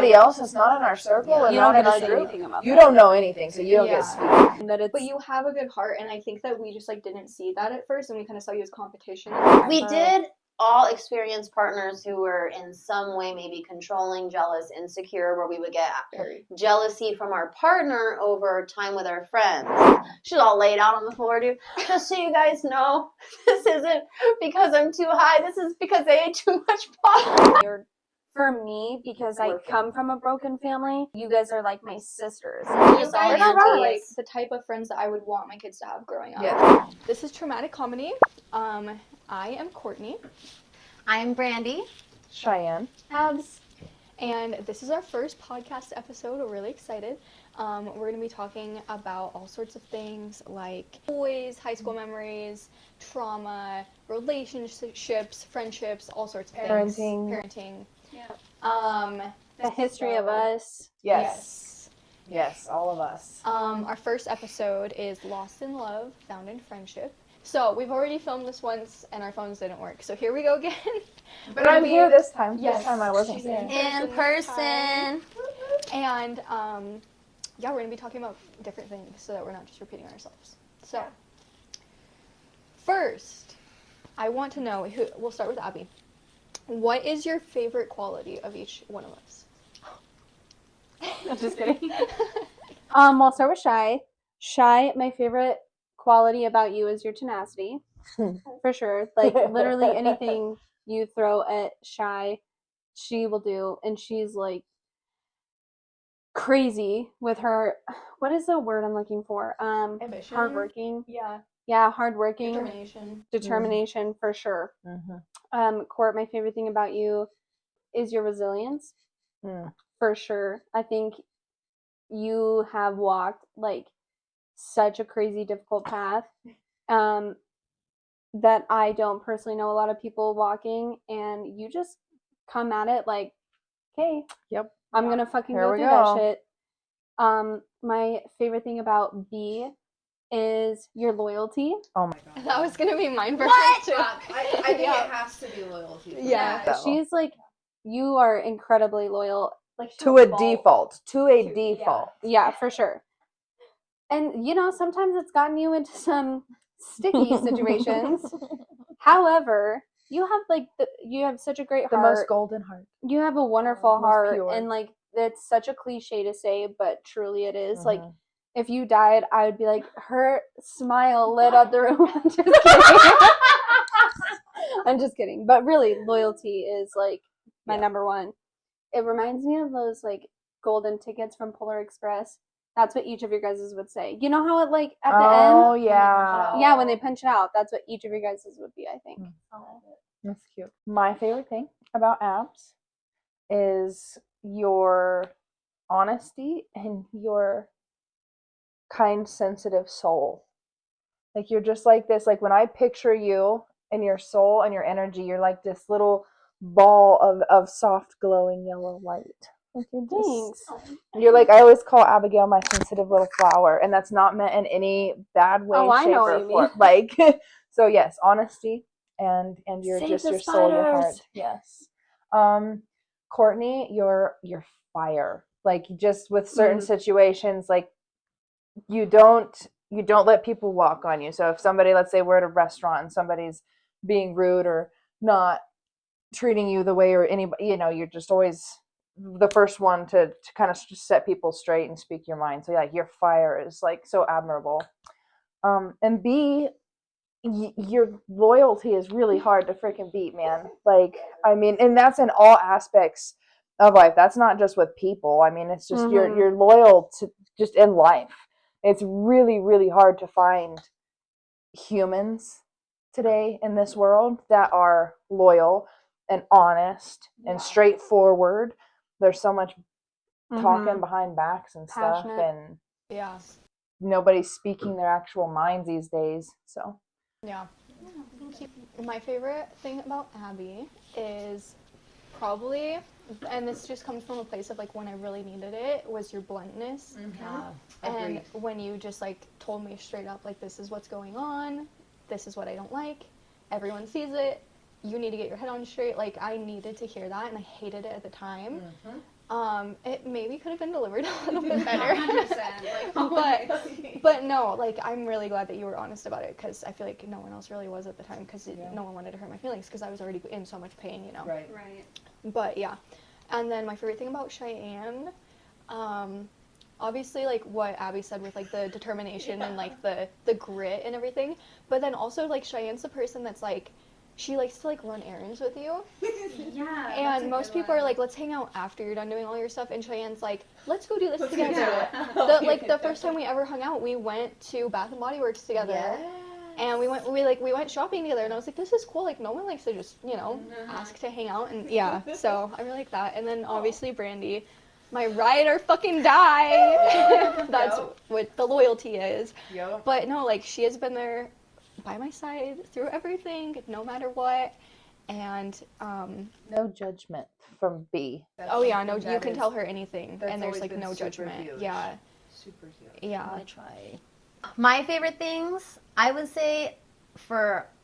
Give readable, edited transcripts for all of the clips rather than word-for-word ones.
somebody else that's not in our circle and You not don't in get our to say group, anything about you that. don't know anything, so you don't get speak. But you have a good heart, and I think that we just like didn't see that at first, and we kind of saw you as competition. We did all experience partners who were in some way maybe controlling, jealous, insecure, where we would get jealousy from our partner over time with our friends. She's all laid out on the floor, dude. Just so you guys know, this isn't because I'm too high. This is because they ate too much pop. For me, because I come from a broken family, you guys are like my sisters. You guys are like aunties. the type of friends that I would want my kids to have growing up. Yeah. This is Traumatic Comedy. I am Courtney. I am Brandy. Cheyenne. Abs. And this is our first podcast episode. We're really excited. We're going to be talking about all sorts of things like boys, high school memories, trauma, relationships, friendships, all sorts of things. Parenting. Yeah. The history of us. Yes, all of us. Our first episode is Lost in Love, Found in Friendship. So we've already filmed this once, and our phones didn't work. So here we go again. But I'm here this time. Yes. This time I wasn't here. In person. And yeah, we're gonna be talking about different things so that we're not just repeating ourselves. So first, I want to know. We'll start with Abby. What is your favorite quality of each one of us? I'm just kidding. I'll start with Shy. Shy, my favorite quality about you is your tenacity. For sure. Like, literally anything you throw at Shy, she will do. And she's, like, crazy with her, what is the word I'm looking for? Ambition. Hardworking. Yeah. Yeah, hardworking. Determination. For sure. Mm-hmm. Court, my favorite thing about you is your resilience. For sure. I think you have walked, like, such a crazy difficult path that I don't personally know a lot of people walking, and you just come at it like, okay, I'm gonna fucking go through that shit. My favorite thing about B is your loyalty. Oh my god. That was gonna be mine for What? too. I think it has to be loyalty. Yeah. She's like, you are incredibly loyal. Like, To a default. Yeah, for sure. And, you know, sometimes it's gotten you into some sticky situations. However, you have such a great The heart. most golden heart. You have a wonderful heart. pure. And, like, it's such a cliche to say, but truly it is. Like, if you died, I would be like, her smile lit up the room. I'm just kidding. I'm just kidding. But really, loyalty is, like, my number one. It reminds me of those, like, golden tickets from Polar Express. That's what each of your guys' would say. You know how it, like, at the end? Oh, yeah. Yeah, when they punch it out. That's what each of your guys' would be, I think. That's cute. My favorite thing about Abs is your honesty and your kind, sensitive soul. Like, you're just like this. Like, when I picture you and your soul and your energy, you're like this little ball of soft, glowing yellow light. Like, you're like, I always call Abigail my sensitive little flower, and that's not meant in any bad way, shape, or form. Like, so yes, honesty and your Save just the your soul, your heart. spiders. Yes. Courtney, your fire. Like, just with certain situations, like, you don't let people walk on you. So if somebody, let's say we're at a restaurant and somebody's being rude or not treating you the way, or anybody, you know, you're just always the first one to kind of set people straight and speak your mind. So yeah, your fire is, like, so admirable. And B, your loyalty is really hard to freaking beat, man. Like, I mean, and that's in all aspects of life. That's not just with people. I mean, it's just you're loyal to just in life. It's really, really hard to find humans today in this world that are loyal and honest and straightforward. There's so much talking behind backs and stuff, and nobody's speaking their actual minds these days. So my favorite thing about Abby is probably, and this just comes from a place of, like, when I really needed it, was your bluntness. And when you just, like, told me straight up, like, this is what's going on, this is what I don't like, everyone sees it, you need to get your head on straight. Like, I needed to hear that, and I hated it at the time. It maybe could have been delivered a little bit better. 100%. But no, like, I'm really glad that you were honest about it, because I feel like no one else really was at the time, because no one wanted to hurt my feelings, because I was already in so much pain, you know. Right. But yeah. And then my favorite thing about Cheyenne, obviously, like what Abby said with like the determination and like the grit and everything, but then also like Cheyenne's the person that's like, she likes to like run errands with you. Yeah. And most people are like, let's hang out after you're done doing all your stuff, and Cheyenne's like, let's go do this together. Yeah. The first time we ever hung out, we went to Bath and Body Works together. And we went shopping together, and I was like, this is cool, like no one likes to just, you know, ask to hang out, and yeah, so I really like that. And then obviously Brandy, my ride or fucking die. That's what the loyalty is. Yep. But no, like she has been there by my side through everything, no matter what. And No judgment from B. oh yeah, no, you can tell her anything, and there's like no judgment. Huge. Yeah, Super huge. yeah. I try. My favorite things, I would say,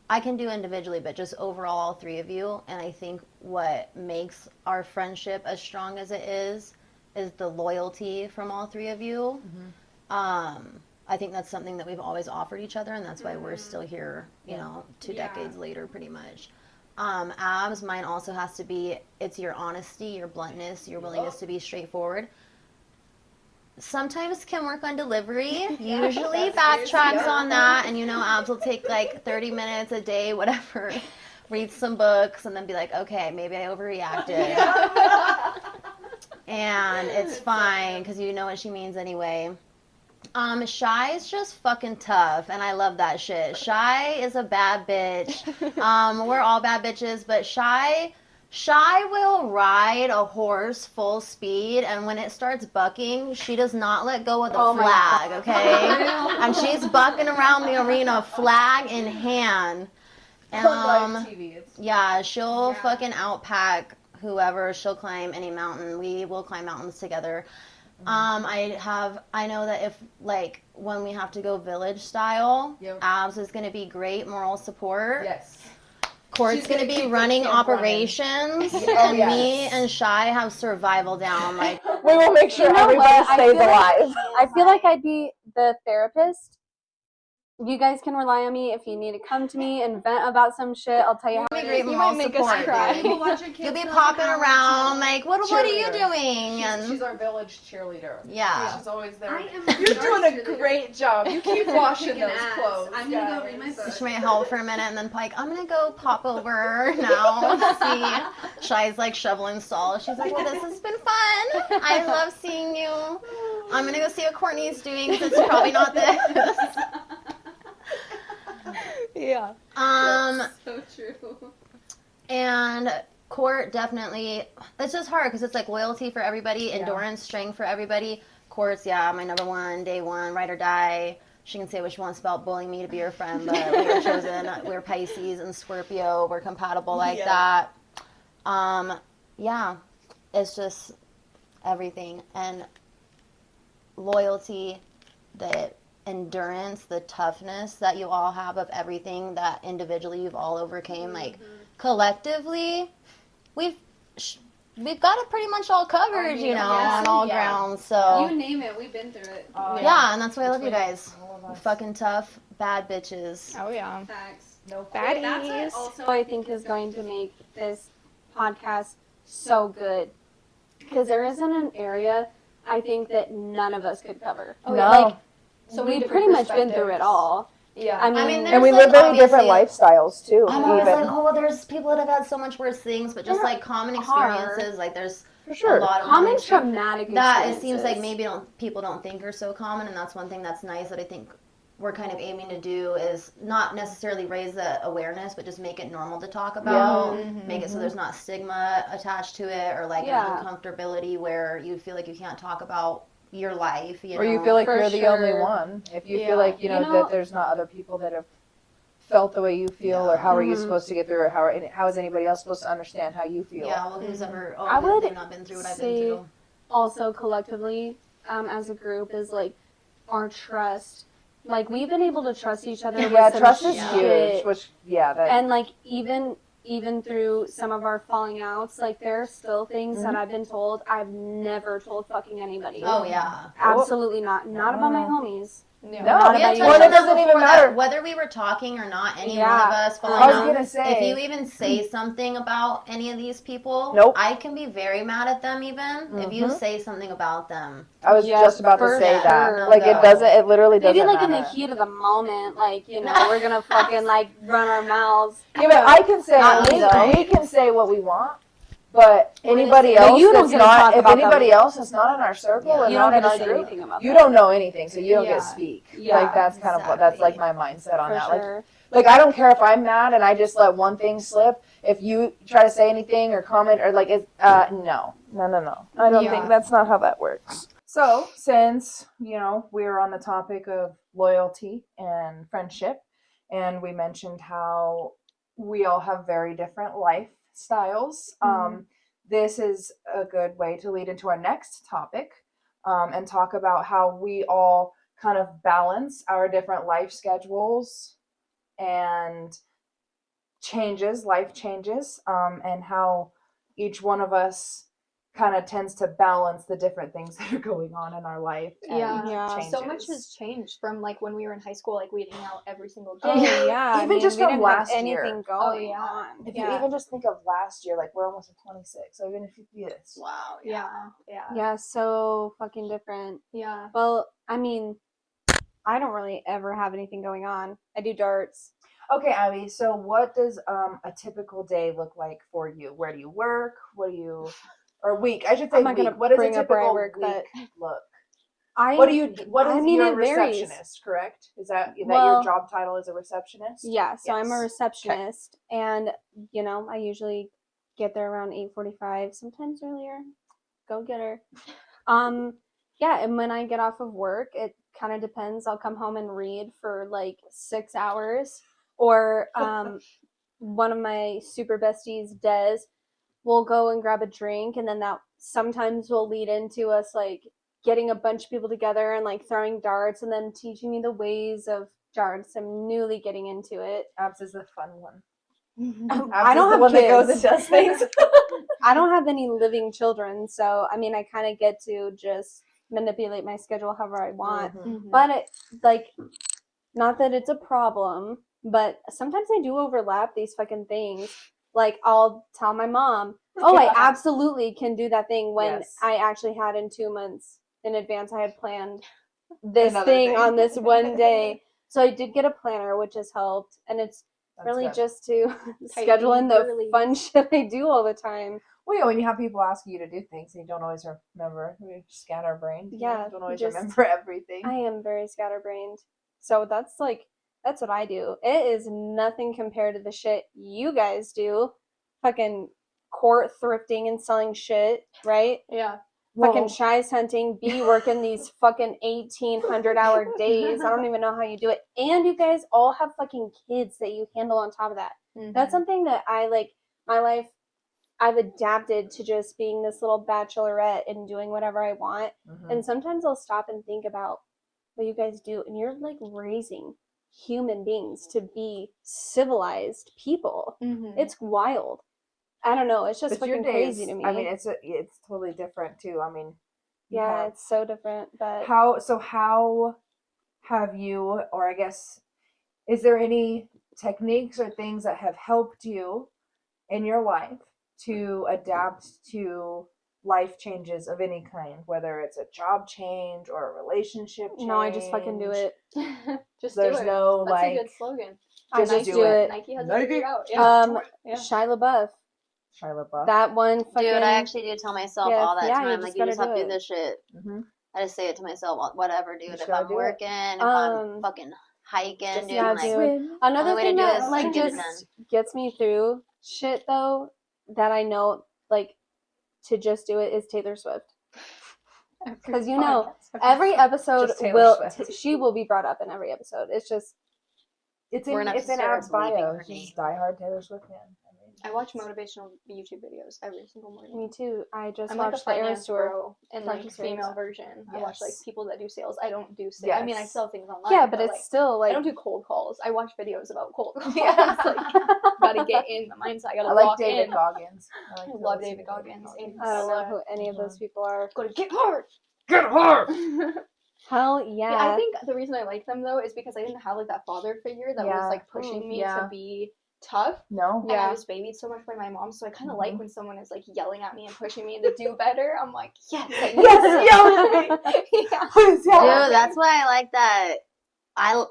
I can do individually, but just overall, all three of you. And I think what makes our friendship as strong as it is the loyalty from all three of you. I think that's something that we've always offered each other, and that's why we're still here, you know, 2 decades later, pretty much. Abs, mine also has to be, it's your honesty, your bluntness, your willingness to be straightforward. Sometimes can work on delivery. Usually backtracks on that, and you know, Abs will take like 30 minutes a day, whatever, read some books, and then be like, okay, maybe I overreacted. And it's fine, because you know what she means anyway. Shy is just fucking tough, and I love that shit. Shy is a bad bitch. We're all bad bitches, but Shy will ride a horse full speed, and when it starts bucking, she does not let go of the flag, okay? And she's bucking around the arena, flag in hand. Yeah, she'll fucking outpack whoever. She'll climb any mountain. We will climb mountains together. I know that if, like, when we have to go village style, Abs is going to be great moral support. Yes. Court's going to be running operations, and me and Shy have survival down. Like, We will make sure You know everybody what? I stays feel like- alive. I feel like I'd be the therapist. You guys can rely on me if you need to come to me and vent about some shit. I'll tell you how it'll be it great is. moral make us support, cry. dude. You'll be popping around, like, what are you doing? And She's our village cheerleader. yeah. She's always there. I am You're doing a great job. You keep washing those clothes. I'm gonna go read my book. She might help for a minute, and then like, I'm gonna go pop over now. See, Shy's like shoveling salt. She's like, well, this has been fun. I love seeing you. I'm gonna go see what Courtney's doing, because it's probably not this. Yeah. So true. And Court definitely, it's just hard because it's like loyalty for everybody, endurance, strength for everybody. Court's, my number one, day one, ride or die. She can say what she wants about bullying me to be her friend, but we were chosen. We're Pisces and Scorpio. We're compatible like that. It's just everything. And loyalty, the endurance, the toughness that you all have of everything that individually you've all overcame. Like, collectively, we've got it pretty much all covered, you know, on all grounds. So You name it, we've been through it. yeah, and that's why I love you guys. Fucking tough, bad bitches. Oh yeah. Facts. No Baddies. That's what also I think is going to make this podcast so good, because there isn't an area I think that none of us could cover. No. Like, So we've pretty much been through it all. Yeah. I mean, there's, And we like, live very different obviously- lifestyles too. I'm always even. like, oh, there's people that have had so much worse things, but just like common experiences, like there's For sure. a lot of common things traumatic that it experiences. seems like maybe people don't think are so common, and that's one thing that's nice that I think we're kind of aiming to do is not necessarily raise the awareness, but just make it normal to talk about, make it so there's not stigma attached to it, or like an uncomfortability where you feel like you can't talk about your life, you Or know? you feel like For you're the only sure. one. If you Yeah. feel like, You know- that there's not other people that have felt the way you feel, or how are you supposed to get through it? How is anybody else supposed to understand how you feel? Yeah, well, who's ever, I would they've not been through what I've been say- through. also collectively, as a group, is like our trust. Like, we've been able to trust each other. Yeah, with some trust is shit. huge. Which, that And like, even even through some of our falling outs, like there are still things that I've been told I've never told fucking anybody. Oh yeah. Absolutely not. Not about my homies. No, We Not had about touched you. on it that doesn't even before, matter. that whether we were talking or not, any one Yeah. of us falling I was out, gonna say, if you even say something about any of these people, Nope. I can be very mad at them even if you Mhm. say something about them. I was Yeah, just about to for say that. sure. Like it No. doesn't. It literally Maybe doesn't like in matter. the heat of the moment, like, you know, we're gonna fucking like run our mouths. Yeah, but I can say Not me, though. we can say what we want, but We're the anybody same. But else you don't that's get to not talk if about anybody them. else is not in our circle Yeah. and You not don't in get our to say group, anything about you them. don't know anything, so you don't get Yeah. to speak. Yeah, Like that's kind of what that's like exactly. my mindset on For that. sure. Like I don't care if I'm mad and I just let one thing slip. If you try to say anything or comment or like it's no. I don't Yeah. think that's not how that works. So, since, we're on the topic of loyalty and friendship, and we mentioned how we all have very different lifestyles, this is a good way to lead into our next topic and talk about how we all kind of balance our different life schedules and life changes, and how each one of us kind of tends to balance the different things that are going on in our life. And Yeah. changes. So much has changed from like when we were in high school, like we eating out every single day. Oh yeah. Even just we from didn't have last year. anything going yeah. on. If Yeah. you even just think of last year, like we're almost at 26, so even if you do this. Wow. Yeah. Yeah. Yeah, so fucking different. Yeah. Well, I mean, I don't really ever have anything going on. I do darts. Okay, Abby, so what does a typical day look like for you? Where do you work? Or week? I should say I'm not week. gonna What does a bring up where I typical work, week but look? I What I is mean, your it varies. receptionist, correct? Is that your Well, job title is a receptionist? Yeah, so I'm a Yes. receptionist, and I usually get there around 8:45, sometimes earlier. Go get her. Yeah, and when I get off of work, it kind of depends. I'll come home and read for like 6 hours, or one of my super besties, Des, will go and grab a drink, and then that sometimes will lead into us like getting a bunch of people together and like throwing darts, and then teaching me the ways of darts. I'm newly getting into it. Abs is the fun one. I don't the have one that goes kids. and does things. I don't have any living children, so I mean, I kind of get to just manipulate my schedule however I want. Mhm. But it, like, not that it's a problem, but sometimes I do overlap these fucking things. Like, I'll tell my mom, "Oh, I absolutely can do that thing," when Yes. I actually had in 2 months in advance. I had planned this Another thing thing. on this one day, so I did get a planner, which has helped, and it's That's really good. just to Tightly schedule in the early. fun shit I do all the time. Well, yeah, when you have people asking you to do things and you don't always remember, we scatterbrained. Yeah, don't always just- remember everything. I am very scatterbrained. So that's what I do. It is nothing compared to the shit you guys do. Fucking court thrifting and selling shit, right? Yeah. Fucking shies hunting, be working these fucking 1,800-hour days. I don't even know how you do it. And you guys all have fucking kids that you handle on top of that. That's something that I like. My life, I've adapted to just being this little bachelorette and doing whatever I want. Mhm. And sometimes I'll stop and think about what you guys do, and you're like raising human beings to be civilized people. It's wild. I don't know. It's just But your fucking crazy days, to me. I mean, it's totally different too. I mean, you yeah, have- it's so different. But how have you, or I guess, is there any techniques or things that have helped you in your life to adapt to life changes of any kind, whether it's a job change or a relationship change? no, I just fucking do it. Just There's do it. no That's a like good slogan. I just just do do it. it. Nike has Nike. it figured out. Yeah. Yeah. Shia LaBeouf. Shia LaBeouf. That one fucking. Dude, I actually do tell myself Yeah, all that yeah, you time. just Like, you just gotta have to do do this shit. Mm-hmm. I just say it to myself, whatever, dude. just If gotta I'm do it. working, if I'm fucking hiking, Just dude, yeah, like, dude. Another only way to thing do that this like and get it just gets me through shit though, that I know like to just do it, is Taylor Swift. Because every episode Just Taylor Swift. she will be brought up in every episode. It's just It's We're in gonna have it's to in start Ab's bleeping bio. her She's name. a diehard Taylor Swift fan. I mean, I watch motivational YouTube videos every single morning. Me too. I just I'm like a watched the Eras finance tour. bro and Front like to face. female version. I watch like Yes. people that do sales. I don't do sales. I mean, I Yes. sell things online. Yeah, but it's like, still like I don't do cold calls. I watch videos about cold calls. Yeah. Like, gotta get in the mindset. I gotta I like walk David in. Goggins. I to love listen to David Goggins. I don't know who any of those people are. Go to get hard. Get hard. Hell yeah. Yeah, I think the reason I like them though is because I didn't have like that father figure that was Yeah. like pushing me Yeah. to be tough. No. And I Yeah. was babied so much by my mom, so I kind of Mhm. like when someone is like yelling at me and pushing me to do better. I'm like, yes, I Yes, yell at me. yeah. Please yell Dude, at me. that's why I like that.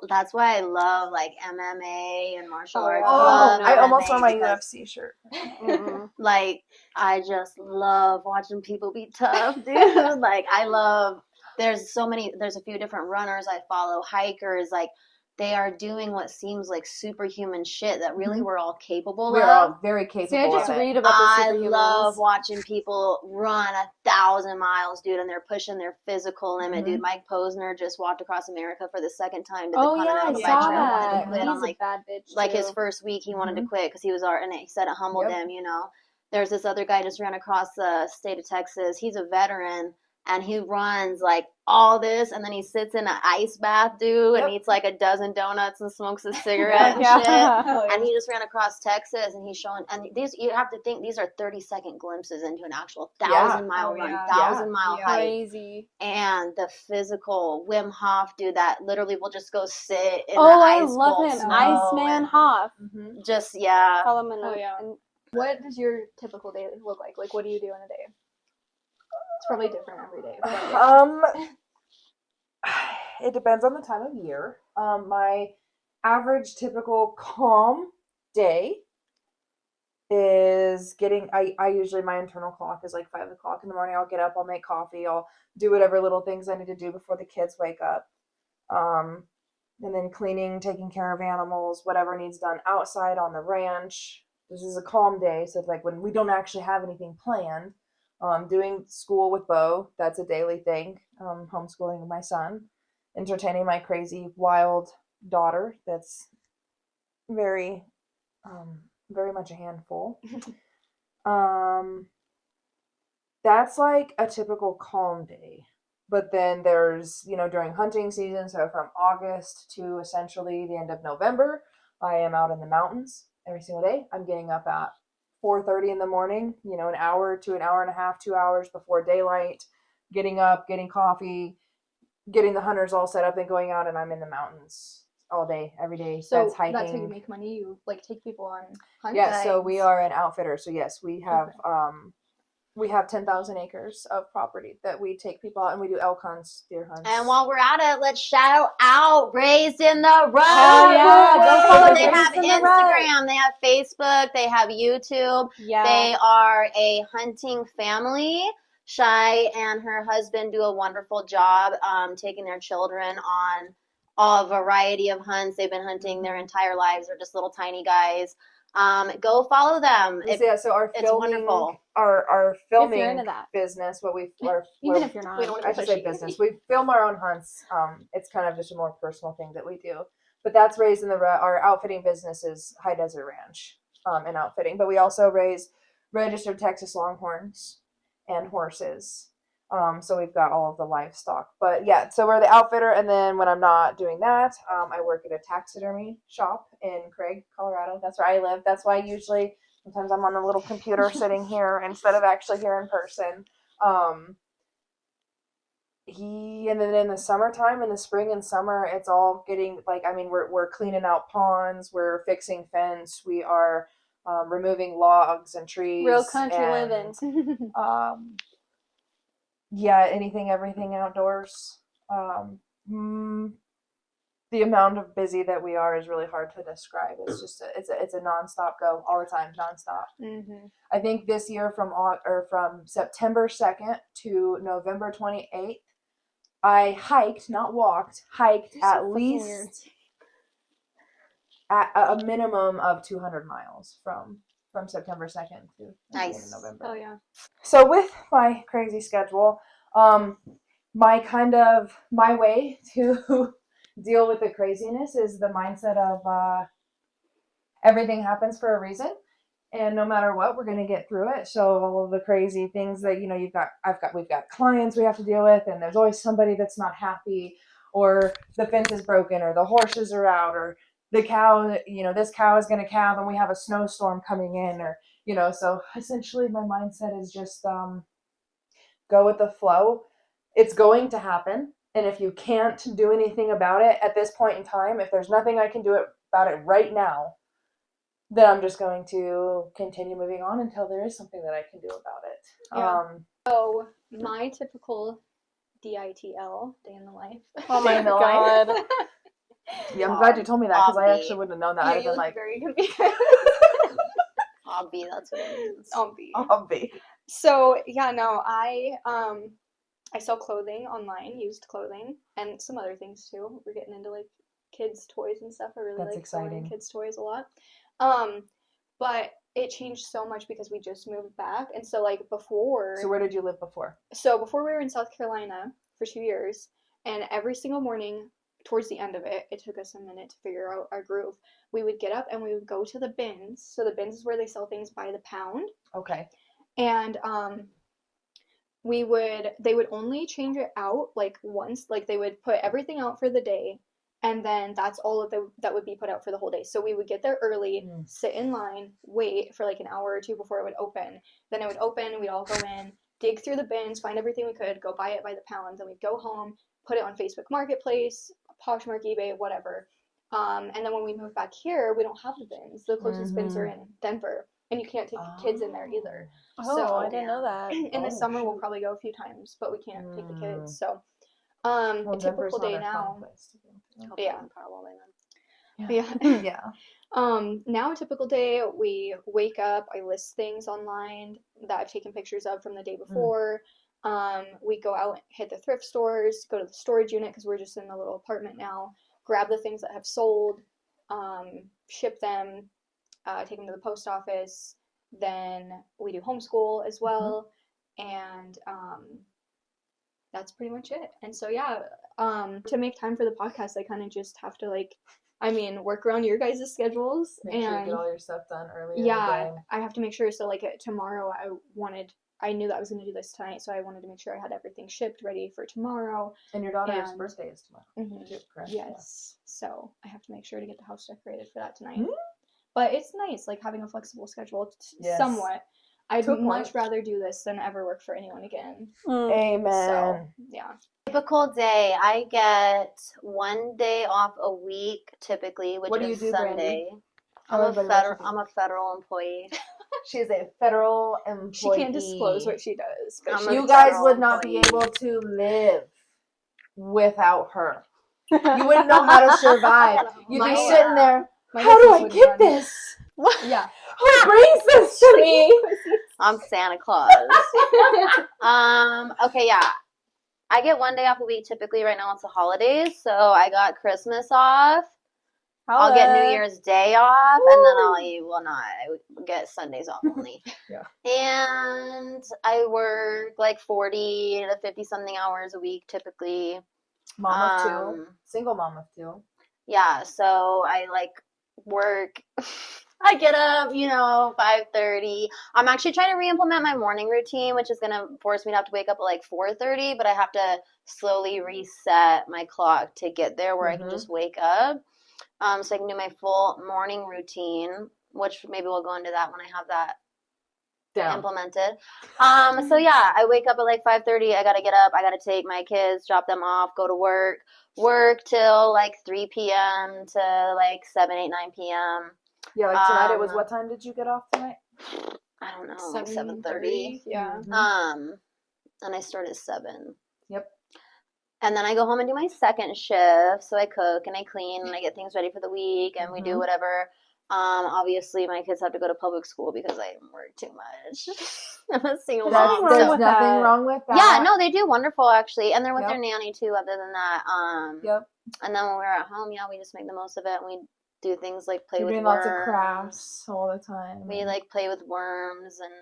That's why I love like MMA and martial Oh, arts. yeah. Oh, love I almost MMA wore my because, UFC shirt. Mm-mm. like, I just love watching people be tough, dude. Like, I love. There's a few different runners I follow, hikers. Like, they are doing what seems like superhuman shit that really Mhm. we're all capable We're of. all very capable See, I just of it. read about I the superhumans. love watching people run 1,000 miles, dude, and they're pushing their physical limit, dude. Mike Posner just walked across America for the second time to the Oh yeah, I Continental saw Bike Trail. Wanted that. to quit He's on a like bad bitch. like too. his first week. He wanted to quit because he was and he said it humbled Yep. him. You know, there's this other guy just ran across the state of Texas. He's a veteran. And he runs like all this, and then he sits in an ice bath, dude, and Yep. eats like a dozen donuts and smokes a cigarette and Yeah. shit. And he just ran across Texas, and he's showing. And these, you have to think, these are 30-second glimpses into an actual 1,000-mile Oh, run, yeah. 1,000-mile Yeah. hike, Crazy. and the physical Wim Hof dude that literally will just go sit in Oh, the I ice love cold him. snow Iceman and Hoff. Mhm. just yeah. Follow him in Oh, yeah. and What does your typical day look like? Like, what do you do in a day? It's probably different every day. But yeah. It depends on the time of year. My average typical calm day is I usually, my internal clock is like 5 o'clock in the morning. I'll get up, I'll make coffee, I'll do whatever little things I need to do before the kids wake up. And then cleaning, taking care of animals, whatever needs done outside on the ranch. This is a calm day, so it's like when we don't actually have anything planned. Doing school with Bo, that's a daily thing. Homeschooling my son, entertaining my crazy, wild daughter. That's very, very much a handful. That's like a typical calm day. But then there's, during hunting season, so from August to essentially the end of November, I am out in the mountains every single day. I'm getting up at 4:30 in the morning, an hour to an hour and a half, 2 hours before daylight, getting up, getting coffee, getting the hunters all set up and going out, and I'm in the mountains all day, every day. So that's hiking. that's how you make money. You like take people on hunts. Yeah, so we are an outfitter. So yes, we have we have 10,000 acres of property that we take people out, and we do elk hunts, deer hunts. And while we're at it, let's shout out Raised in the Rut. Hell yeah, go follow They Raised have in the Rut. Instagram, they have Facebook, they have YouTube. yeah. They are a hunting family. Shai and her husband do a wonderful job taking their children on a variety of hunts. They've been hunting their entire lives. They're just little tiny guys. Go follow them. So our it's filming, wonderful. our filming If you're into that. business, what we Even if you're not. we don't want I to should say business. We film our own hunts. It's kind of just a more personal thing that we do. But that's Raised in the Rut. Our outfitting business is High Desert Ranch and outfitting. But we also raise registered Texas Longhorns and horses. So we've got all of the livestock. But yeah, so we're the outfitter. And then when I'm not doing that, I work at a taxidermy shop in Craig, Colorado. That's where I live. That's why usually sometimes I'm on a little computer sitting here instead of actually here in person. And then in the summertime, in the spring and summer, it's all getting we're cleaning out ponds, we're fixing fence, we are removing logs and trees. Real country and, living. everything outdoors. The amount of busy that we are is really hard to describe. It's just it's a nonstop go all the time, nonstop. Mm-hmm. I think this year from September 2nd to November 28th, I hiked, not walked, at least at a minimum of 200 miles from September 2nd to the end of November. Oh yeah. So with my crazy schedule, my way to deal with the craziness is the mindset of everything happens for a reason. and no matter what, we're gonna get through it. So all of the crazy things that we've got clients we have to deal with, and there's always somebody that's not happy, or the fence is broken, or the horses are out, or the cow, this cow is gonna calve, and we have a snowstorm coming in, or So essentially, my mindset is just go with the flow. It's going to happen, and if you can't do anything about it at this point in time, if there's nothing I can do about it right now, then I'm just going to continue moving on until there is something that I can do about it. Yeah. So my typical DITL, day in the life. Oh my Day in the god. Yeah, I'm glad you told me that, because I Obvi. actually wouldn't have known that. Yeah, I'd have you been look like, very confused. Obvi, that's what it means. Obvi. So yeah, no, I sell clothing online, used clothing, and some other things too. We're getting into like kids' toys and stuff. I really That's like selling exciting. kids' toys a lot. But it changed so much because we just moved back, and so like before. So where did you live before? So before we were in South Carolina for 2 years, and every single morning, towards the end of it, it took us a minute to figure out our groove. We would get up and we would go to the bins. So the bins is where they sell things by the pound, Okay. and they would only change it out like once. Like they would put everything out for the day, and then that's all that would be put out for the whole day. So we would get there early, sit in line, wait for like an hour or two before it would open. Then it would open, we'd all go in, dig through the bins, find everything we could, go buy it by the pound. Then we'd go home, put it on Facebook Marketplace, Poshmark, eBay, whatever. And then when we moved back here, we don't have the bins. The closest bins are in Denver, and you can't take the kids in there either. Oh, So- I didn't know that. In the Oh, summer, we'll shoot. probably go a few times, but we can't take the kids. So, Well, a Denver's typical not day a fun now. place to go to. Hopefully Yeah. I'm probably then. Yeah. Yeah. Now a typical day, we wake up, I list things online that I've taken pictures of from the day before. We go out, hit the thrift stores, go to the storage unit because we're just in a little apartment now, grab the things that have sold, ship them, take them to the post office. Then we do homeschool as well, and that's pretty much it. And so yeah, to make time for the podcast, I kind of just have to work around your guys' schedules. Make sure you and get all your stuff done early. yeah, In the day. I have to make sure. So like tomorrow, I knew that I was going to do this tonight, so I wanted to make sure I had everything shipped ready for tomorrow. And your daughter's And- birthday is tomorrow. Mhm. Too, correct? Yes, so I have to make sure to get the house decorated for that tonight. Hmm? But it's nice, like having a flexible schedule, Yes. somewhat. I'd To a much point. rather do this than ever work for anyone again. Amen. So yeah. Typical day, I get 1 day off a week typically, which What do you is do, Brandy? Sunday. Tell everybody what you do. I'm a federal employee. She is a federal employee. She can't disclose what she does, but I'm she a You guys federal would not be employee. able to live without her. You wouldn't know how to survive. You'd My- be sitting there. my How do business I would get run. this? Yeah. Who brings this to me? I'm Santa Claus. Okay, yeah. I get 1 day off a week typically. Right now it's the holidays, so I got Christmas off. I'll get New Year's Day off, and then I get Sundays off only. Yeah. And I work like 40 to 50 something hours a week typically. Mom of two. Um, Single mom of two. Yeah, so I work. I get up, 5:30. I'm actually trying to re-implement my morning routine, which is gonna force me to have to wake up at 4:30, but I have to slowly reset my clock to get there where I can just wake up. So I can do my full morning routine, which maybe we'll go into that when I have that Down. implemented. So yeah, I wake up at 5:30. I gotta get up. I gotta take my kids, drop them off, go to work till 3 p.m. to 7, 8, 9 p.m. Yeah, like tonight it was Um, what time did you get off tonight? I don't know, 7:30. 7:30. Yeah. And I start at 7. Yep. And then I go home and do my second shift. So I cook and I clean and I get things ready for the week and we do whatever. Obviously my kids have to go to public school because I work too much. I'm a single mom. There's So. nothing wrong with that. Yeah, no, they do wonderful actually. And they're with Yep. their nanny too, other than that. Yep. And then when we're at home, we just make the most of it and we do things like play You're with doing worms. lots of crafts all the time. We play with worms and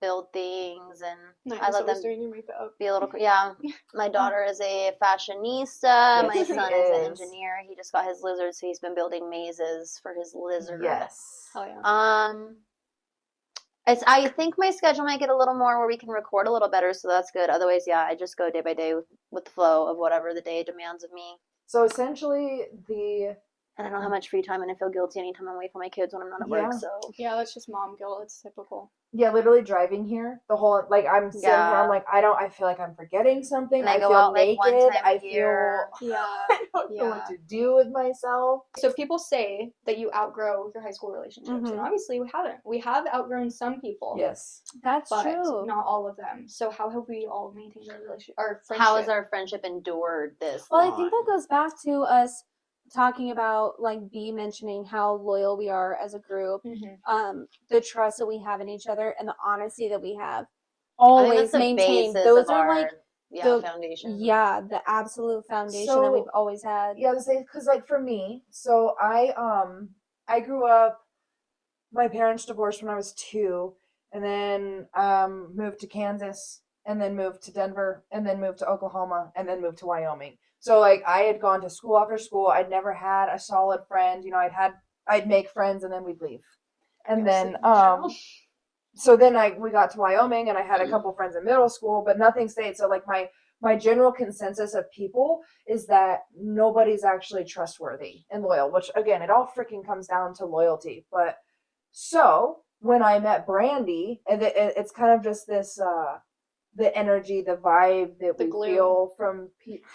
build things, and Nice. I I let was them doing your makeup. be a little. Yeah, my daughter is a fashionista. My she son is an is. engineer. He just got his lizard, so he's been building mazes for his lizard. Yes. Oh yeah. I think my schedule might get a little more where we can record a little better, so that's good. Otherwise, yeah, I just go day by day with the flow of whatever the day demands of me. So essentially, And I don't have much free time, and I feel guilty anytime I'm away from my kids when I'm not at work. Yeah. So Yeah, that's just mom guilt. It's typical. literally driving here, the whole, like, I'm sitting here, Yeah. I'm like, I feel like I'm forgetting something. And I I go feel out, like, naked. one time a I year. feel, Yeah. I don't know what Yeah. to do with myself. So people say that you outgrow your high school relationships, and Mhm. obviously we haven't. We have outgrown some people. Yes. That's But true. not all of them. So how have we all maintained our relationship, our friendship? how has our friendship endured this Well, long? I think that goes back to us talking about, like, B mentioning how loyal we are as a group, Mhm. the trust that we have in each other, and the honesty that we have I think always that's the maintained. basis Those of are our like the the foundation. the absolute foundation that we've So, always had. Yeah, because like for me, so I grew up. My parents divorced when I was 2, and then moved to Kansas, and then moved to Denver, and then moved to Oklahoma, and then moved to Wyoming. So like I had gone to school after school. I'd never had a solid friend. You know, I'd make friends and then we'd leave, and then so then we got to Wyoming, and I had a couple friends in middle school, but nothing stayed. So like my general consensus of people is that nobody's actually trustworthy and loyal, which again, it all freaking comes down to loyalty. But so when I met Brandy, and it's kind of just this the energy, the vibe that The we glue. feel from people.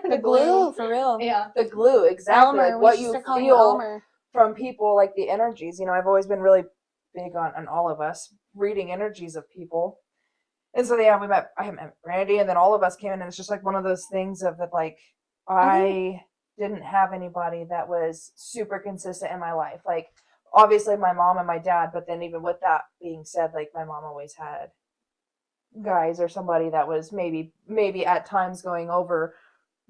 The glue, for real. Yeah. The glue, exactly. Elmer, Like we what should you start calling you feel Elmer. from people, like the energies. You know, I've always been really big on all of us reading energies of people. And so yeah, I met Brandy, and then all of us came in, and it's just like one of those things of that, like, I didn't have anybody that was super consistent in my life. Like obviously my mom and my dad, but then even with that being said, like my mom always had guys or somebody that was maybe at times going over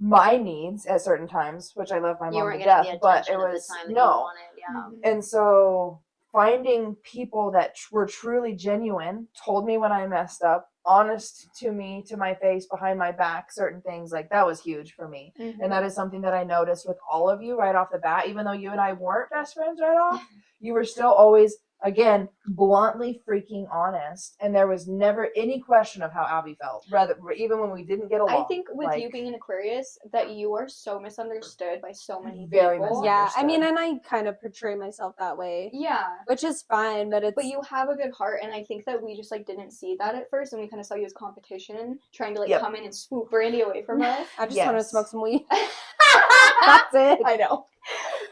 my needs at certain times, which I love my You mom weren't to getting death, the but attention it at was the time that you no. wanted. Yeah. Mhm. And so finding people that were truly genuine, told me when I messed up, honest to me, to my face, behind my back, certain things, like that was huge for me. Mhm. And that is something that I noticed with all of you right off the bat. Even though you and I weren't best friends right off, you were still always, again, bluntly freaking honest. And there was never any question of how Abby felt, rather, even when we didn't get along. I think with like, you being an Aquarius, that you are so misunderstood by so many Very people. Yeah, I mean, Understood. and I kind of portray myself that way, Yeah. which is fine, but it's But you have a good heart, and I think that we just like didn't see that at first, and we kind of saw you as competition, trying to like Yep. come in and swoop Brandy away from us. I just want to Yes. smoke some weed. That's it. I know.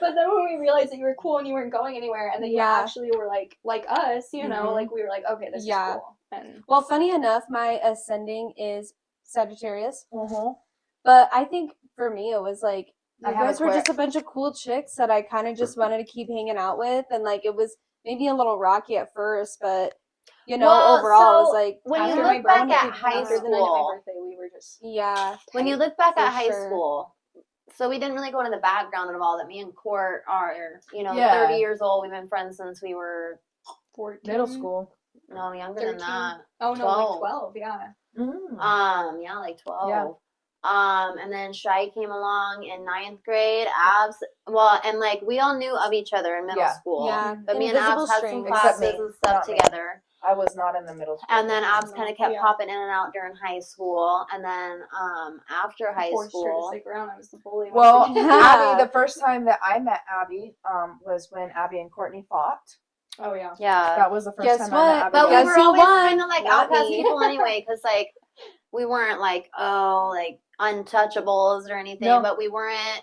But then when we realized that you were cool and you weren't going anywhere, and then you Yeah. actually were like us, you know, Mhm. like we were like, okay, this Yeah. is cool. And Well, funny enough, my ascending is Sagittarius, Mhm. but I think for me it was like I you have guys a were quick- just a bunch of cool chicks that I kind of just wanted to keep hanging out with, and like it was maybe a little rocky at first, but you know, Well, overall it was so like when you after look my back birthday- at high after the night of my school, birthday, we were just yeah. when you tight. look back For at high sure. school, so we didn't really go into the background of all that. Me and Court are, Yeah. 30 years old. We've been friends since we were 14, Middle school. no younger 13. than that. Oh no, like 12. 12, yeah. Mm. Like 12. Yeah. And then Shai came along in 9th grade. Abs, well, and like we all knew of each other in middle Yeah. school. Yeah. But me and Invisible Abs had some strings. Except classes me, and stuff not me. together. I was not in the middle school. And then Abs kind of kept Yeah. popping in and out during high school. And then after high Forced her to school, stick around. I was the bully. Well, once again. Abby, the first time that I met Abby was when Abby and Courtney fought. Oh yeah. yeah. That was the first Guess time what? I met Abby. But we Guess were who always won? kind of like Not outcast me. people anyway, because like we weren't like like untouchables or anything, No. but we weren't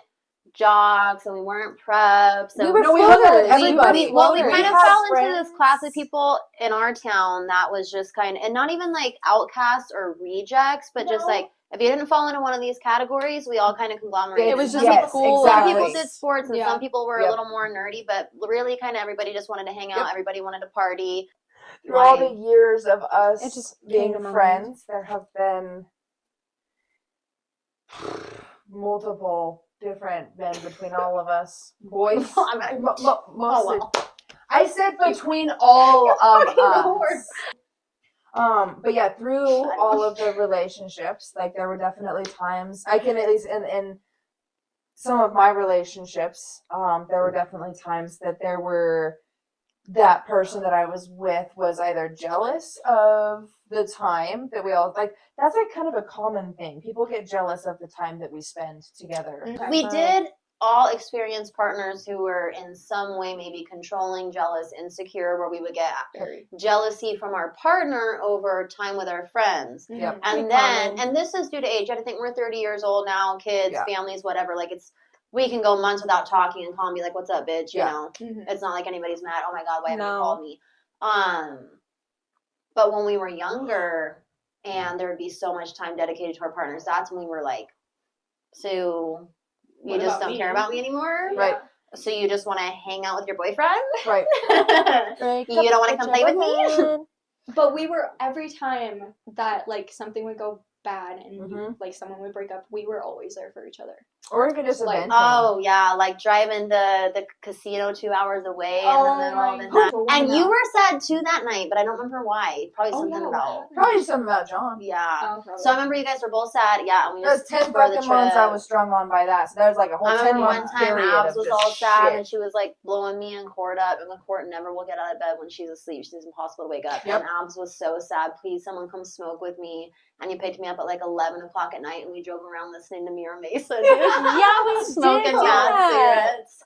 jocks and we weren't preps. We And were No, we hung out with floaters. everybody. We well, we floaters. kind of had fell into friends. this class of people in our town that was just kind of, and not even like outcasts or rejects, but just No. like if you didn't fall into one of these categories, we all kind of conglomerated. It was just Yes, a cool. Some exactly. people did sports and Yeah. some people were Yep. a little more nerdy, but really kind of everybody just wanted to hang out. Yep. Everybody wanted to party. Through all Why? the years of It us just being came to my friends, there have been multiple different men between all of us. Boys. I'm not- Mostly. well. I said between all of Lord. us. But yeah, through all of the relationships, like there were definitely times I can at least in some of my relationships, there were definitely times that there were that person that I was with was either jealous of the time that we all like. That's like kind of a common thing. People get jealous of the time that we spend together. We did all experience partners who were in some way maybe controlling, jealous, insecure, where we would get jealousy from our partner over time with our friends. Yep. And then, and this is due to age. I think we're 30 years old now, kids, families, whatever. Like we can go months without talking and call and be like, "What's up, bitch?" You know, it's not like anybody's mad. Oh my God, why haven't you called me? But when we were younger, and there would be so much time dedicated to our partners, that's when we were like, so you What just about don't me? care about me anymore, Right. So you just want to hang out with your boyfriend, Right. You don't want to come play with me. But we were, every time that like something would go bad and Mhm. like someone would break up, we were always there for each other. Or even just Like, venting. Oh yeah, like driving the casino 2 hours away in the middle of the night. And you were sad too that night, but I don't remember why. Probably something about Probably something about John. yeah. So I remember you guys were both sad. Yeah, and we Those just 10 for the fucking months I trip. was strung on by that. So there was like a whole I 10 remember one month time period Abs of was just all sad shit. and she was like blowing me and Court up, and Court never will get out of bed when she's asleep. She's impossible to wake up. Yep. And Abs was so sad. Please, someone come smoke with me. And you picked me up at like 11 o'clock at night, and we drove around listening to Mira Mesa. Yeah, we Smoking did that. cigarettes.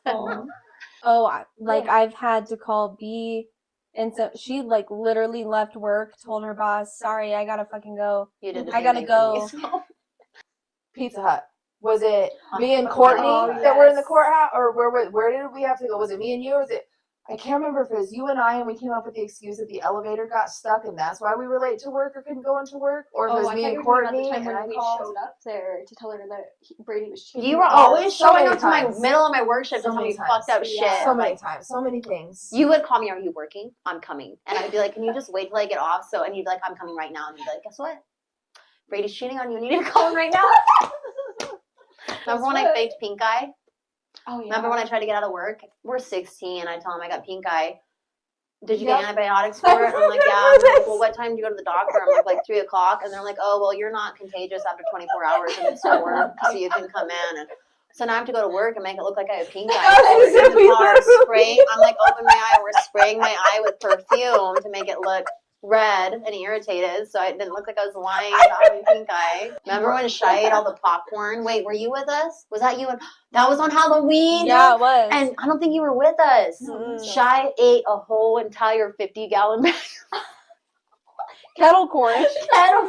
Like I've had to call B, and so she like literally left work, told her boss, "Sorry, I gotta fucking go." You did the I same gotta thing go. for me, so. Pizza Hut. Was it me and Oh, Courtney yes. that were in the courthouse, or where did we have to go? Was it me and you, or was it? I can't remember if it was you and I, and we came up with the excuse that the elevator got stuck, and that's why we were late to work or couldn't go into work, or if it was me and Courtney, and I we called. showed up there to tell her that Brady was cheating. You were Oh, always so showing many up to my times. middle of my work shift So to tell me many times. fucked up Yeah. shit. So many times, so many things. You would call me, "Are you working? I'm coming." And I'd be like, "Can you just wait till I get off?" So, and you'd be like, "I'm coming right now." And you'd be like, "Guess what? Brady's cheating on you and you need to call him right now." Remember when I faked pink eye? Oh yeah. Remember when I tried to get out of work? We're 16. I tell him I got pink eye. Did you Yep. get antibiotics for it? I'm like, yeah. And they're like, well, what time do you go to the doctor? I'm like 3 o'clock. And they're like, oh, well, you're not contagious after 24 hours and it's at work, so you can come in. And so now I have to go to work and make it look like I have pink eye. So we're in the car spraying. I'm like, open my eye. We're spraying my eye with perfume to make it look red and irritated, so I didn't look like I was lying about having pink eye. Remember when Shy ate all the popcorn? Wait, were you with us? Was that you? That was on Halloween. Yeah, it was. And I don't think you were with us. Mm-mm. Shy ate a whole entire 50-gallon bag. Kettle corn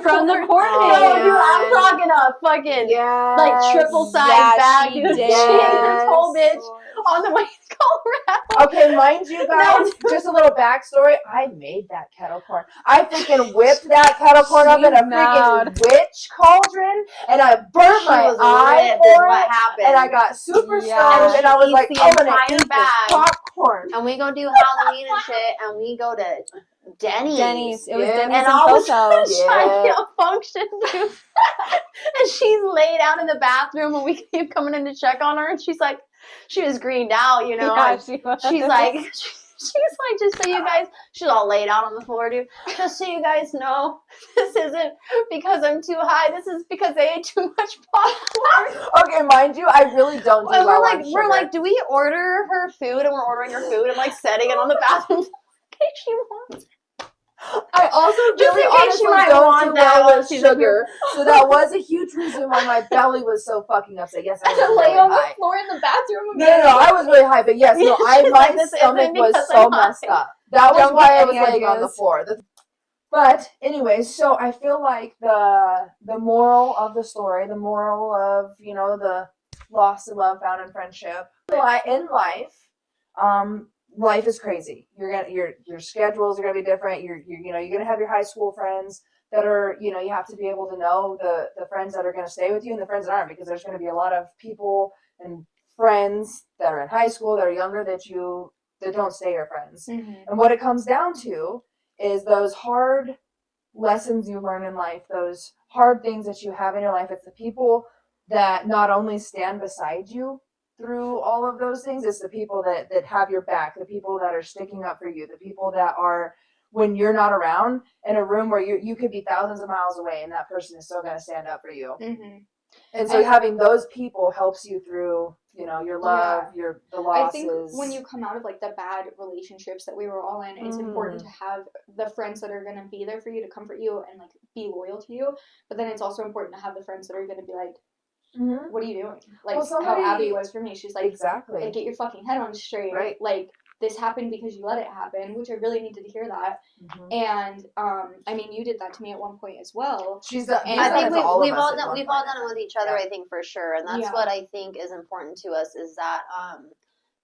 from the corn Oh, maze. dude, I'm talking a fucking Yeah. like triple size Yeah, bag. she Dude. did. She ate this whole bitch on the way to Colorado. Okay, mind you guys, just a little backstory. I made that kettle corn. I freaking whipped that kettle corn up in a freaking witch cauldron, and I burnt She my was eye ripped is for what it, happened. and I got super Yeah. stoned, and I was She like, eats I'm the gonna entire eat bag. this popcorn. And we go do Halloween and shit, and we go to Denny's. It was Yeah. Denny's And and all of a Foco. sudden, Shy can't function, dude. And she's laid out in the bathroom, and we keep coming in to check on her, and she's like, she was greened out, you know. Yeah, and she was. she's like, just so you guys, she's all laid out on the floor, dude. Just so you guys know, this isn't because I'm too high. This is because they ate too much popcorn. Okay, mind you, I really don't do And well we're on sugar. like, do we order her food? And we're ordering her food and like setting it on the bathroom. In case she wants. I also Just really in case honestly she might don't want do that well while with she's up sugar, so that was a huge reason why my belly was so fucking upset. Yes, I was To lay really on the high. floor in the bathroom. No, I was really high, but yes, no, She's my like, this stomach isn't was because so I'm high. messed up. That was Don't why get I was any laying on the ideas. floor. But anyways, so I feel like the moral of the story, the moral of, you know, the lost and love found in friendship. In life, life is crazy. Your schedules are gonna be different. You're gonna have your high school friends that are, you know, you have to be able to know the friends that are gonna stay with you and the friends that aren't, because there's gonna be a lot of people and friends that are in high school that are younger that don't stay your friends. Mm-hmm. And what it comes down to is those hard lessons you learn in life, those hard things that you have in your life. It's the people that not only stand beside you through all of those things, it's the people that have your back, the people that are sticking up for you, the people that are, when you're not around, in a room where you could be thousands of miles away and that person is still going to stand up for you. Mm-hmm. And so having those people helps you through you know, your love, the losses. I think when you come out of like the bad relationships that we were all in, it's important to have the friends that are going to be there for you to comfort you and like be loyal to you. But then it's also important to have the friends that are going to be like, what are you doing? Like how Abby was for me. She's like, exactly. Like, get your fucking head on straight. Right. Like, this happened because you let it happen, which I really needed to hear that. And I mean, you did that to me at one point as well. I think we've all done it with each other. I think for sure, and that's what I think is important to us. Is that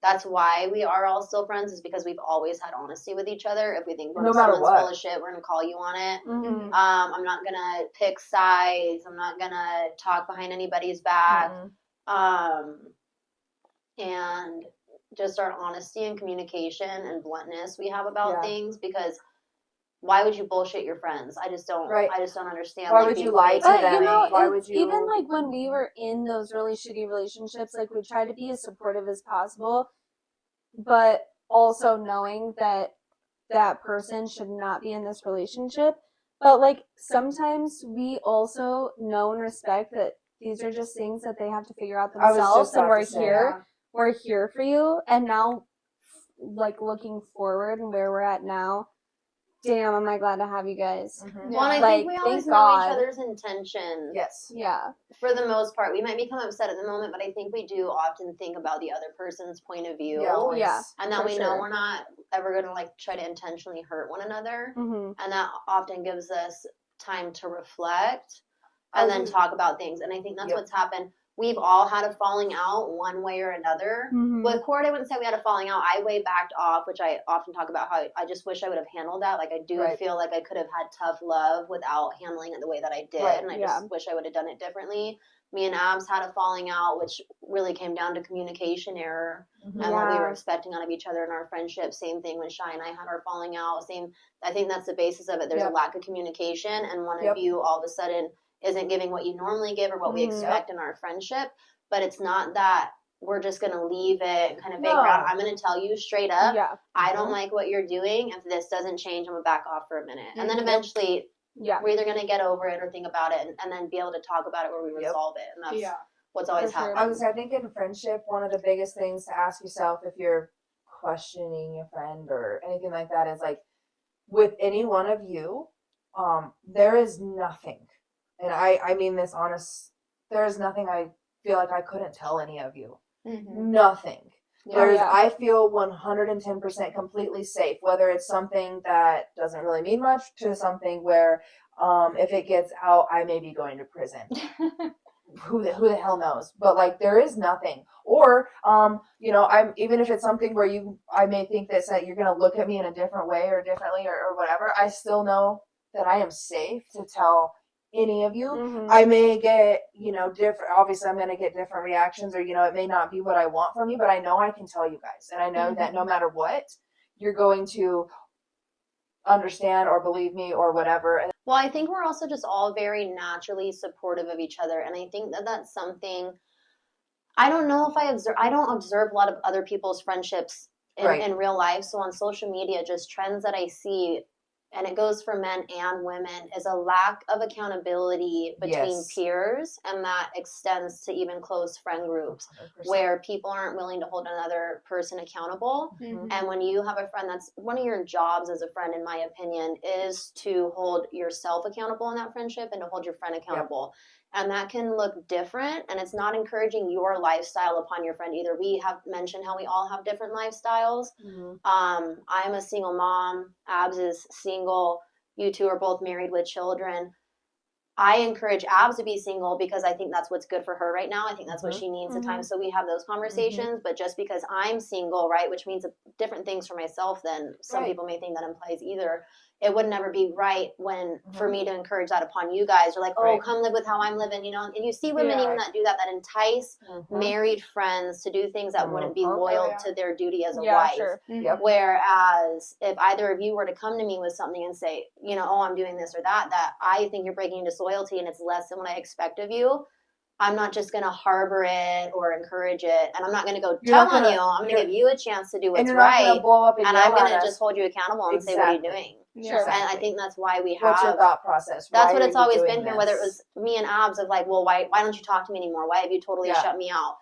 that's why we are all still friends, is because we've always had honesty with each other. If we think someone's full of shit, we're gonna call you on it. I'm not gonna pick sides. I'm not gonna talk behind anybody's back. And just our honesty and communication and bluntness we have about things, because why would you bullshit your friends? I just don't understand. Why would you lie to them? You know, why would you even like when we were in those really shitty relationships, like we tried to be as supportive as possible, but also knowing that that person should not be in this relationship. But like sometimes we also know and respect that these are just things that they have to figure out themselves, and we're here. We're here for you. And now, like, looking forward and where we're at now, damn, am I glad to have you guys. Well, and I think we always know each other's intentions. Yes. Yeah. For the most part. We might become upset at the moment, but I think we do often think about the other person's point of view. Yeah. And that we know we're not ever going to, like, try to intentionally hurt one another. And that often gives us time to reflect and then talk about things. And I think that's what's happened. We've all had a falling out one way or another. With Cord, I wouldn't say we had a falling out. I way backed off, which I often talk about how I just wish I would have handled that. Like, I do feel like I could have had tough love without handling it the way that I did. And I just wish I would have done it differently. Me and Abs had a falling out, which really came down to communication error and what we were expecting out of each other in our friendship. Same thing when Shy and I had our falling out. I think that's the basis of it. There's a lack of communication, and one of you all of a sudden isn't giving what you normally give or what we expect in our friendship. But it's not that we're just going to leave it kind of figure out. I'm going to tell you straight up, I don't like what you're doing. If this doesn't change, I'm going to back off for a minute. And then eventually we're either going to get over it or think about it and then be able to talk about it where we resolve it. And that's what's always happened. I think in friendship, one of the biggest things to ask yourself if you're questioning a friend or anything like that is, like, with any one of you, there is nothing. And I mean this honest, there is nothing I feel like I couldn't tell any of you. Nothing. I feel 110% completely safe, whether it's something that doesn't really mean much to something where if it gets out, I may be going to prison. Who the hell knows? But, like, there is nothing. Or, you know, even if it's something where I may think that you're going to look at me in a different way or differently or whatever, I still know that I am safe to tell any of you. I may get, you know, different, obviously I'm going to get different reactions, or, you know, it may not be what I want from you, but I know I can tell you guys, and I know that no matter what, you're going to understand or believe me or whatever. Well, I think we're also just all very naturally supportive of each other, and I think that that's something, I don't know if I don't observe a lot of other people's friendships in real life. So on social media, just trends that I see, and it goes for men and women, is a lack of accountability between peers, and that extends to even close friend groups 100%. Where people aren't willing to hold another person accountable. And when you have a friend, that's one of your jobs as a friend, in my opinion, is to hold yourself accountable in that friendship and to hold your friend accountable. And that can look different, and it's not encouraging your lifestyle upon your friend either. We have mentioned how we all have different lifestyles. I'm a single mom. Abs is single. You two are both married with children. I encourage Abs to be single because I think that's what's good for her right now. I think that's what she needs at times. So we have those conversations. But just because I'm single, right, which means different things for myself than some people may think that implies either, it would never be right for me to encourage that upon you guys. You're like, oh, come live with how I'm living, you know. And you see women even that do that entice married friends to do things that wouldn't be loyal to their duty as a wife. Whereas if either of you were to come to me with something and say, you know, oh, I'm doing this or that I think you're breaking into loyalty and it's less than what I expect of you, I'm not just going to harbor it or encourage it, and I'm not going to go tell on you. I'm going to give you a chance to do what's right, and I'm going to just hold you accountable and say, what are you doing? And I think that's why we have. What's your thought process? That's what it's always been here. Whether it was me and Abs of like, well, why don't you talk to me anymore? Why have you totally shut me out?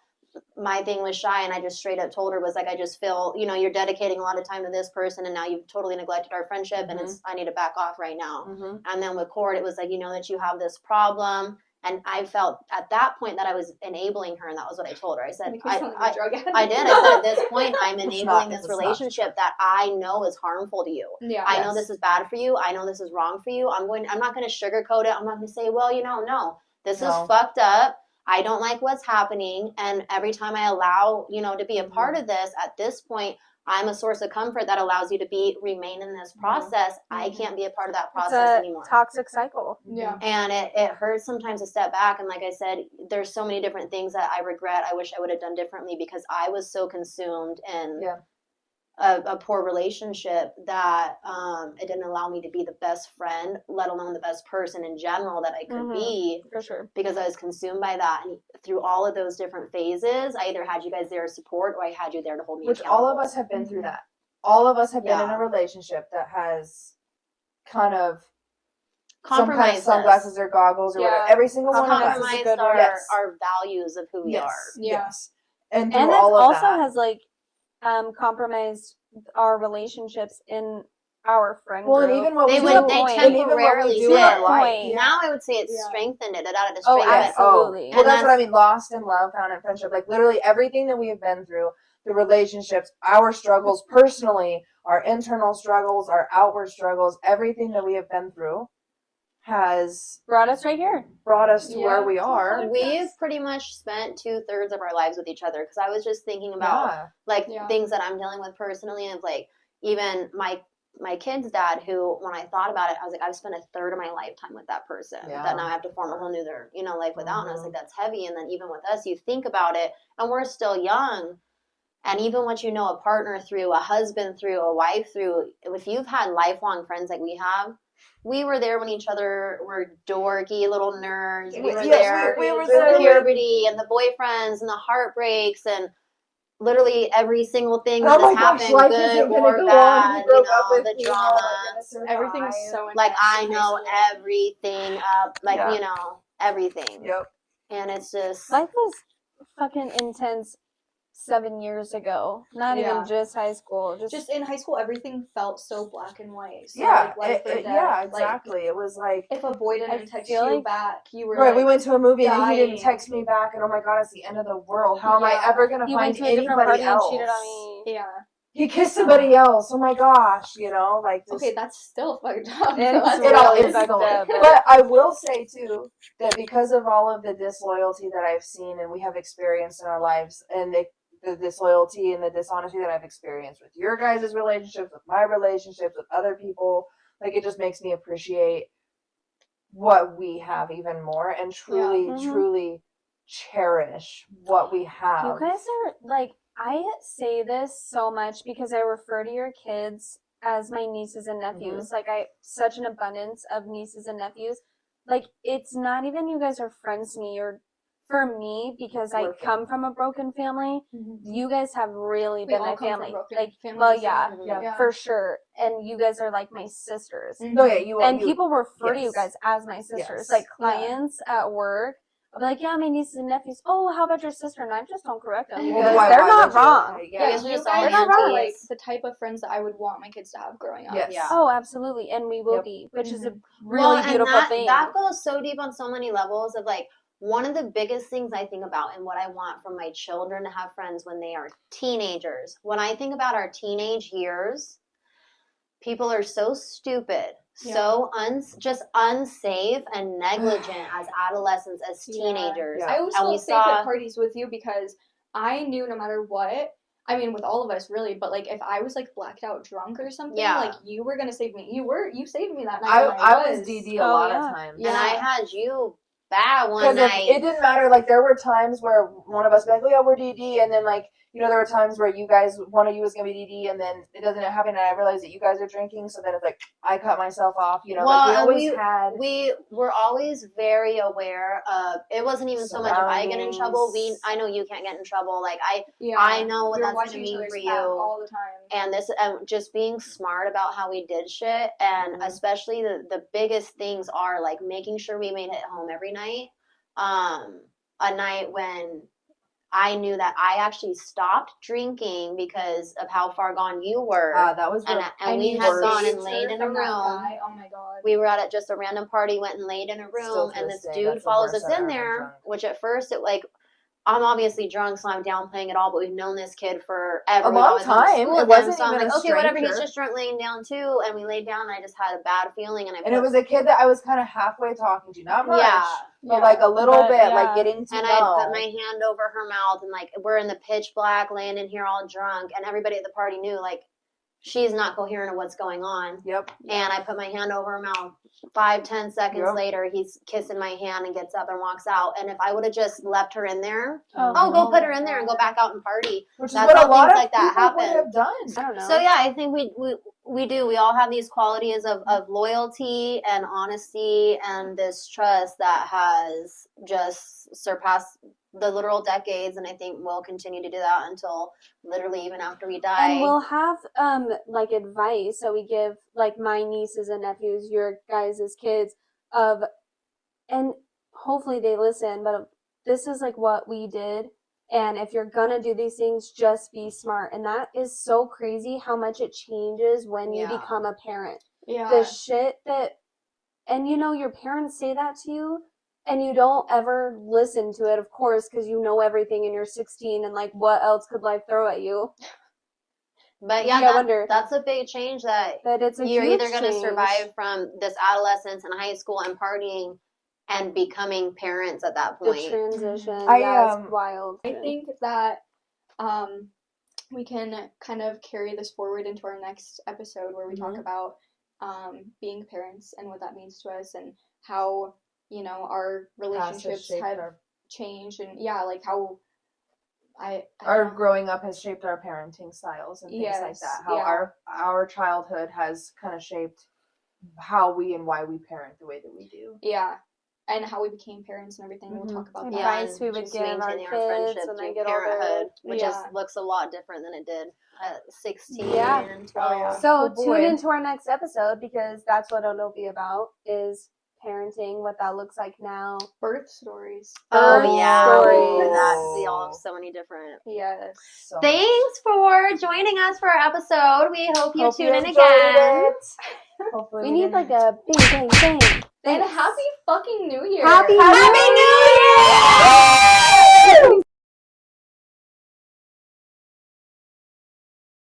my thing was shy, and I just straight up told her, was like, I just feel, you're dedicating a lot of time to this person, and now you've totally neglected our friendship, and I need to back off right now. And then with Cord, it was like, that you have this problem. And I felt at that point that I was enabling her, and that was what I told her. I said, I did. I said, at this point, I'm enabling this relationship that I know is harmful to you. Yeah. I know this is bad for you. I know this is wrong for you. I'm not going to sugarcoat it. I'm not going to say, well, no, this is fucked up. I don't like what's happening. And every time I allow, to be a part of this, at this point, I'm a source of comfort that allows you to remain in this process. I can't be a part of that process anymore. Toxic cycle. Yeah. And it hurts sometimes to step back. And like I said, there's so many different things that I regret. I wish I would have done differently, because I was so consumed in a poor relationship that it didn't allow me to be the best friend, let alone the best person in general that I could be. For sure. Because I was consumed by that. And through all of those different phases, I either had you guys there to support, or I had you there to hold me Which accountable. all of us have been through that. All of us have been in a relationship that has kind of some kind of compromised sunglasses or goggles or whatever. Every single one of us is a compromised good our values of who we are. Yes. And through And it all of also that. has like compromised our relationships in our friend Well, group. and even what They we would- do, they and even what temporarily we do in our did. life. Now I would say it's Yeah. strengthened it. It added a Oh, strength. absolutely. Well, that's what I mean. Lost in love, found in friendship. Like literally everything that we have been through, the relationships, our struggles personally, our internal struggles, our outward struggles, everything that we have been through has brought us right here. brought us to Yeah. where we are. We've pretty much spent 2/3 of our lives with each other, because I was just thinking about things that I'm dealing with personally, and like even my kid's dad, who, when I thought about it, I was like, I've spent 1/3 of my lifetime with that person that now I have to form a whole new life without. And I was like, that's heavy. And then even with us, you think about it, and we're still young. And even what a partner through, a husband through, a wife through, if you've had lifelong friends like we have, we were there when each other were dorky little nerds. We were there we were through there. puberty and the boyfriends and the heartbreaks and literally every single thing Oh that my has gosh, happened, life good isn't gonna or go on. bad, He broke up with the me. drama. Oh my goodness, so Everything's I- so Like, I intense. know everything up, everything. Yep. And it's just, Life was fucking intense 7 years ago. Not Yeah. even just high school. Just in high school, everything felt so black and white. So Yeah, like life or death. yeah, Like, exactly. It was like if a boy I didn't text feel you like- back, you were right. like, We went to a movie and he didn't dying. text me back, and oh my god, it's the end of the world. How am I Yeah. ever gonna He find went to a different anybody party else? and cheated on me. yeah. He kissed somebody else. Oh my gosh, like just, Okay, that's still fucked up. It's it all really is fucked still- up, but- But I will say too that because of all of the disloyalty that I've seen and we have experienced in our lives, and the disloyalty and the dishonesty that I've experienced with your guys' relationships, with my relationships, with other people, like it just makes me appreciate what we have even more and truly, Mhm. truly cherish what we have. You guys are like, I say this so much because I refer to your kids as my nieces and nephews. Like, I such an abundance of nieces and nephews. Like, it's not even you guys are friends to me, or for me, because I We're come from a broken family. You guys have really We been all my come from family. broken Like, families, well, yeah. yeah, Yeah. for sure. And you guys are like my sisters. No, yeah, you And you, people refer to you yes. guys as my sisters. Yes. Like Yeah. clients at work, I'll be like, yeah, my nieces and nephews. Oh, how about your sister? And I just don't correct them Well, because why- they're why not would you? wrong. Yeah. you guys are just all They're not wrong. like aunties. the type of friends that I would want my kids to have growing up. Yes. Yeah. Oh, absolutely, and we will Yep. be, which is a Well, really and beautiful thing. that goes so deep on so many levels of like, one of the biggest things I think about and what I want from my children to have friends when they are teenagers. When I think about our teenage years, people are so stupid, so just unsafe and negligent as adolescents, as Yeah. teenagers. Yeah. I always And we felt safe saw- at parties with you because I knew no matter what, I mean, with all of us really, but like if I was like blacked out drunk or something, Yeah. like you were gonna save me. You saved me that night. I when I was DD a Oh, lot yeah. of times. Yeah. And I had you bad one Because night. it didn't matter. Like there were times where one of us would be like, "Oh yeah, we're DD," and then like there were times where one of you was gonna be DD, and then it doesn't happen, and I realized that you guys are drinking, so then it's like I cut myself off. Well, like we and always had. we were always very aware of. It wasn't even so much if I get in trouble. I know you can't get in trouble. Like Yeah. I know what We were that's gonna watching each mean other's for back you. all the time. And just being smart about how we did shit, and especially the biggest things are like making sure we made it home every night. A night when I knew that I actually stopped drinking because of how far gone you were. That was and we had gone and laid in a room. Oh my god. We were at just a random party, went and laid in a room, Still to and this this day, dude that's the follows worst us I've in ever been there, drunk. which at first it like, I'm obviously drunk, so I'm downplaying it all, but we've known this kid forever. A We've long always gone to time. school It with him, wasn't so I'm even like, a okay, whatever, he's stranger. just drunk laying down too, and we laid down, and I just had a bad feeling, and And it was a kid that I was kind of halfway talking to, not much, Yeah. but like a little But, bit, yeah. like getting to and know. I put my hand over her mouth, and like, we're in the pitch black, laying in here all drunk, and everybody at the party knew, like, she's not coherent of what's going on. Yep. And I put my hand over her mouth. 5-10 seconds Yep. later, he's kissing my hand and gets up and walks out. And if I would have just left her in there, Oh, go put her in there and go back out and party. Which is That's what how a lot things of like that people would happen. have done. I don't know. So yeah, I think we do. We all have these qualities of loyalty and honesty and this trust that has just surpassed the literal decades, and I think we'll continue to do that until literally even after we die. And we'll have like advice. So we give like my nieces and nephews, your guys' kids, of, and hopefully they listen. But this is like what we did. And if you're gonna do these things, just be smart. And that is so crazy how much it changes when you Yeah. become a parent. Yeah. The shit that, and you know, your parents say that to you, and you don't ever listen to it, of course, because you know everything and you're 16, and like, what else could life throw at you? But Yeah, yeah, I wonder. that's a big change that That it's a you're huge either going to change. survive from this adolescence and high school and partying and becoming parents at that The point. transition. I, It's wild. I think that we can kind of carry this forward into our next episode where we talk about being parents and what that means to us and how, you know, our relationships have changed and yeah, like how I Our don't know. growing up has shaped our parenting styles and things like Yes, that. How yeah. our childhood has kind of shaped how we and why we parent the way that we do. Yeah. And how we became parents and everything. We'll talk about that. Yeah, Advice we and would just give our maintaining kids friendship when they through get older. parenthood, which Yeah. looks a lot different than it did at 16 Yeah. and 12. So Oh, tune boy. into our next episode because that's what it'll be about, is parenting, what that looks like now. Birth stories. Oh Birth yeah, stories. we all have so many different. Yes. So Thanks for joining us for our episode. We hope you Hope tune in enjoyed again. it. Hopefully We need didn't- like a bang, bang, bang. And Thanks. happy fucking New Year. Happy Happy New Year!